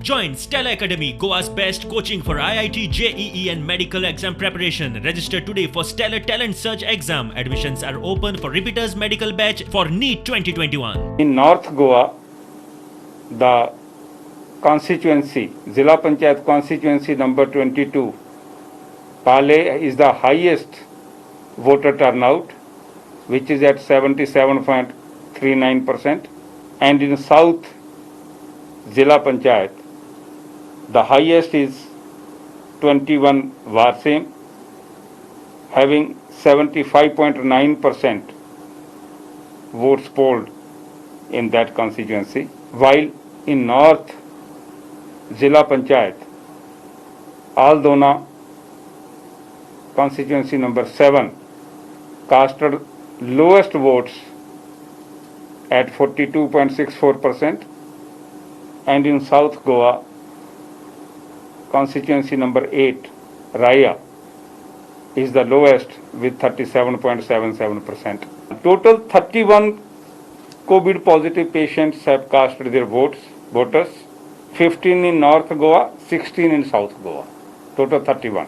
Join Stella Academy, Goa's best coaching for IIT, JEE and medical exam preparation. Register today for Stellar Talent Search exam. Admissions are open for repeaters medical batch for NEET 2021. In North Goa, the constituency, Zilla Panchayat constituency number 22, Pale is the highest voter turnout, which is at 77.39%. And in South Zilla Panchayat, the highest is 21 Barcem, having 75.9% votes polled in that constituency, while in North Zilla Panchayat, Aldona constituency number 7 casted lowest votes at 42.64%, and in South Goa, constituency number 8, Raia, is the lowest with 37.77%. Total 31 COVID positive patients have cast their voters, 15 in North Goa, 16 in South Goa, total 31.